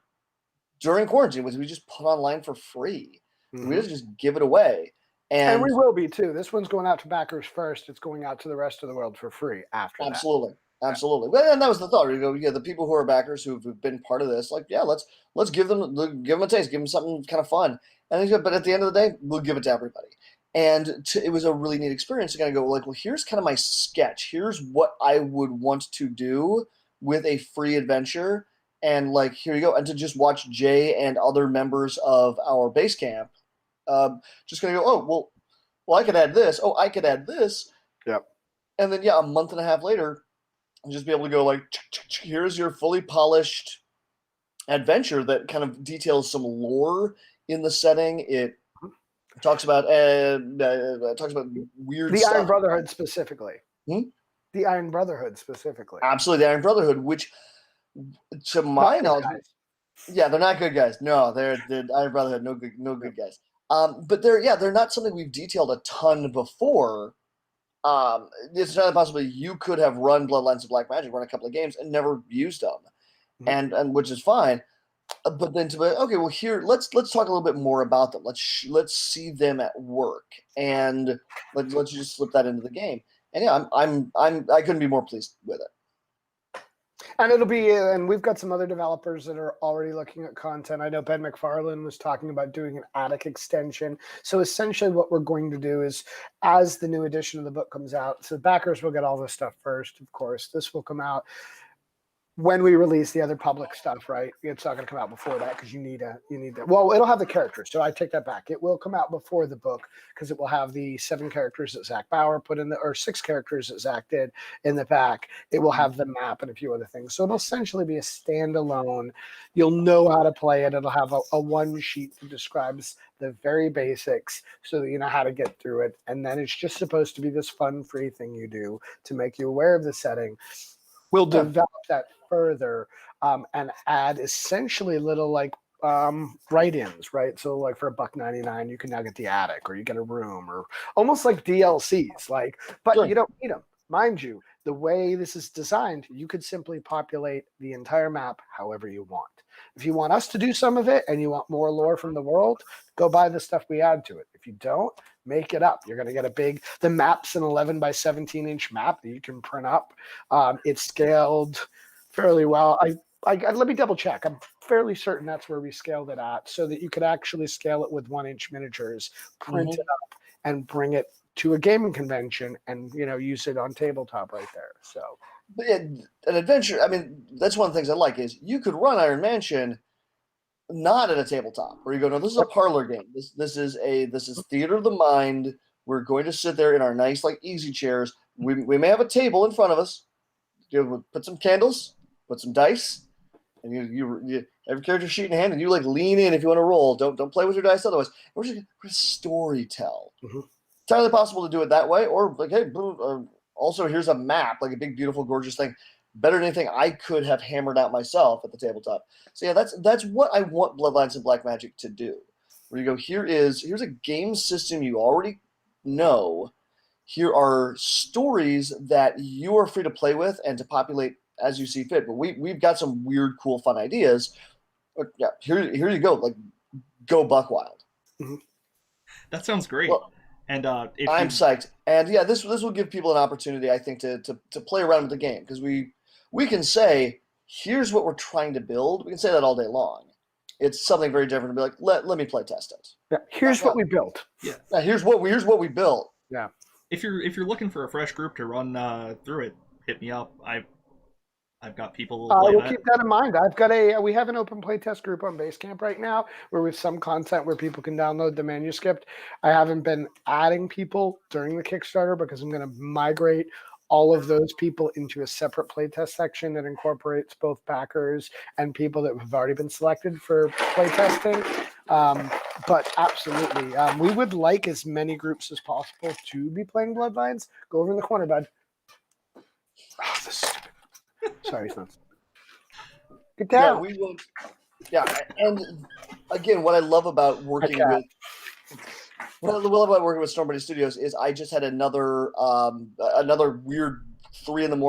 during quarantine, which we just put online for free. Mm-hmm. We just give it away. And we will be too. This one's going out to backers first. It's going out to the rest of the world for free after that. Absolutely. Well, and that was the thought. You go, yeah, the people who are backers who've been part of this, like, yeah, let's give them a taste, give them something kind of fun. And but at the end of the day, we'll give it to everybody. And it was a really neat experience to kind of go like, well, here's kind of my sketch. Here's what I would want to do with a free adventure. And like, here you go. And to just watch Jay and other members of our base camp just going to go, oh, well, I could add this. Oh, I could add this. Yep. And then, yeah, a month and a half later, just be able to go like, here's your fully polished adventure that kind of details some lore in the setting. It talks about weird the stuff. Iron Brotherhood specifically. The Iron Brotherhood specifically. Absolutely, the Iron Brotherhood, which, to my knowledge, yeah, they're not good guys. No, they're Iron Brotherhood, no good guys. But they're not something we've detailed a ton before. It's entirely possible you could have run Bloodlines of Black Magic, run a couple of games, and never used them, and which is fine. But then okay, well here let's talk a little bit more about them. Let's see them at work, and let's just slip that into the game. And yeah, I couldn't be more pleased with it. And it'll be, and we've got some other developers that are already looking at content. I know Ben McFarlane was talking about doing an attic extension. So essentially what we're going to do is, as the new edition of the book comes out, so backers will get all this stuff first, of course. This will come out when we release the other public stuff, right? It's not going to come out before that because you need that. Well, it'll have the characters, so I take that back. It will come out before the book because it will have the 7 characters that Zach Bauer put in or 6 characters that Zach did in the back. It will have the map and a few other things. So it'll essentially be a standalone. You'll know how to play it. It'll have a one sheet that describes the very basics so that you know how to get through it. And then it's just supposed to be this fun, free thing you do to make you aware of the setting. We'll develop that further and add essentially little like write-ins, right? So like for $1.99, you can now get the attic, or you get a room, or almost like DLCs. But you don't need them, mind you. The way this is designed, you could simply populate the entire map however you want. If you want us to do some of it and you want more lore from the world, go buy the stuff we add to it. If you don't, make it up. You're going to get the map's an 11 by 17 inch map that you can print up. It's scaled fairly well. Let me double check. I'm fairly certain that's where we scaled it at, so that you could actually scale it with 1-inch miniatures, print it up, and bring it to a gaming convention and use it on tabletop right there. So, but yeah, an adventure. I mean, that's one of the things I like is you could run Iron Mansion not at a tabletop where you go, no, this is a parlor game. This is theater of the mind. We're going to sit there in our nice like easy chairs. We may have a table in front of us. Put some candles, put some dice, and you every character sheet in hand, and you like lean in if you want to roll. Don't play with your dice otherwise. We're just going to story tell. It's entirely possible to do it that way, or like, hey, also here's a map, like a big, beautiful, gorgeous thing. Better than anything I could have hammered out myself at the tabletop. So yeah, that's what I want Bloodlines and Black Magic to do. Where you go, here's a game system you already know. Here are stories that you are free to play with and to populate as you see fit. But we've got some weird, cool, fun ideas. But yeah, here you go. Like, go buck wild. That sounds great. Well, and I'm psyched. And yeah, this will give people an opportunity, I think, to play around with the game, because we can say, here's what we're trying to build. We can say that all day long. It's something very different to be like, let me play test it. Yeah, here's what we built. Yeah, here's what we built. Yeah. If you're looking for a fresh group to run through it, hit me up. I've got people. We'll keep that in mind. We have an open playtest group on Basecamp right now where we have some content where people can download the manuscript. I haven't been adding people during the Kickstarter because I'm going to migrate all of those people into a separate playtest section that incorporates both backers and people that have already been selected for playtesting. But absolutely, we would like as many groups as possible to be playing Bloodlines. Go over in the corner, bud. Oh, this stupid. Sorry, son. Get down. Yeah, we will. Yeah, and again, what I love about working with Stormbody Studios is I just had another weird 3 a.m.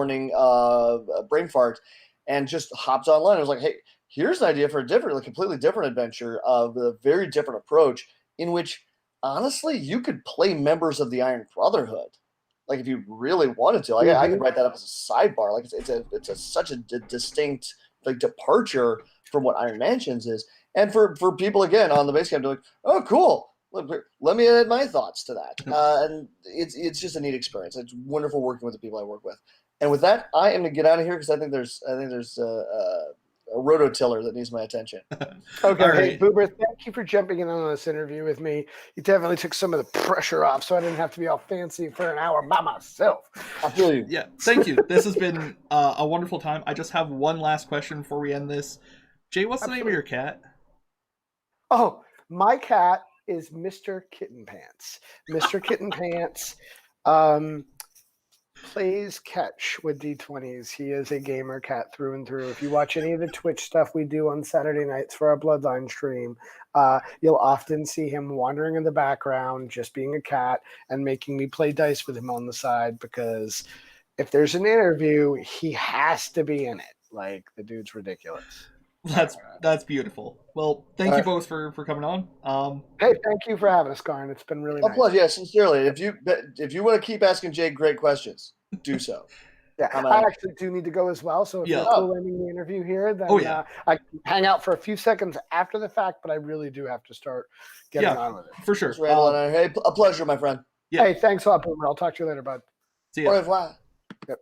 Brain fart, and just hopped online. I was like, hey, here's an idea for a completely different adventure of a very different approach in which, honestly, you could play members of the Iron Brotherhood. Like if you really wanted to, I could write that up as a sidebar. Like it's such a distinct like departure from what Iron Mansions is. And for people again on the Basecamp, they're like, oh, cool. Let me add my thoughts to that. And it's just a neat experience. It's wonderful working with the people I work with. And with that, I am gonna get out of here because I think there's a rototiller that needs my attention. Okay, right. Hey, Boomer, thank you for jumping in on this interview with me. You definitely took some of the pressure off, so I didn't have to be all fancy for an hour by myself. I feel you. Yeah, thank you. This has been a wonderful time. I just have one last question before we end this. Jay, what's the name of your cat? Oh, my cat is Mr. Kitten Pants. Mr. Kitten Pants plays catch with D20s. He is a gamer cat through and through. If you watch any of the Twitch stuff we do on Saturday nights for our Bloodline stream, you'll often see him wandering in the background, just being a cat, and making me play dice with him on the side, because if there's an interview, he has to be in it. Like, the dude's ridiculous. That's beautiful. Well, thank you both for coming on. Hey, thank you for having us, Garm. It's been really nice. Pleasure. Yeah, sincerely. If you want to keep asking Jay great questions, do so. Yeah, I actually do need to go as well. So if you're cool ending the interview here, then I can hang out for a few seconds after the fact, but I really do have to start getting on with it. For sure. Hey, a pleasure, my friend. Yeah. Hey, thanks a lot, Boomer. I'll talk to you later, bud. See ya. Au revoir. Yep.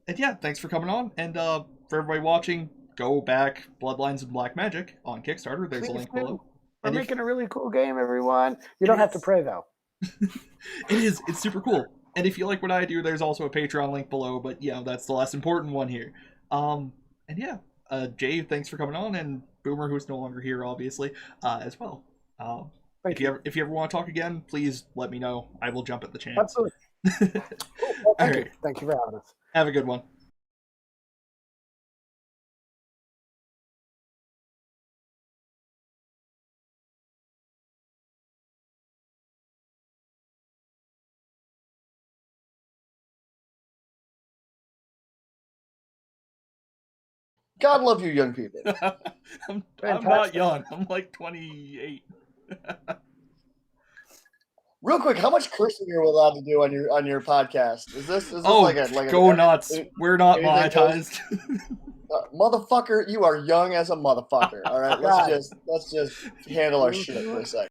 And yeah, thanks for coming on. And for everybody watching, go back Bloodlines Black Magic on Kickstarter. There's a link below. We're making a really cool game, everyone. You don't have to pray, though. It's super cool. And if you like what I do, there's also a Patreon link below, but that's the less important one here. And Jay, thanks for coming on, and Boomer, who's no longer here, obviously, as well. If you ever want to talk again, please let me know. I will jump at the chance. Absolutely. Cool. Well, thank you for having us. Have a good one. God love you, young people. I'm not young. I'm like 28. Real quick, how much cursing are we allowed to do on your podcast? Is this go nuts? We're not monetized. Motherfucker, you are young as a motherfucker. All right, let's just handle our shit for a second.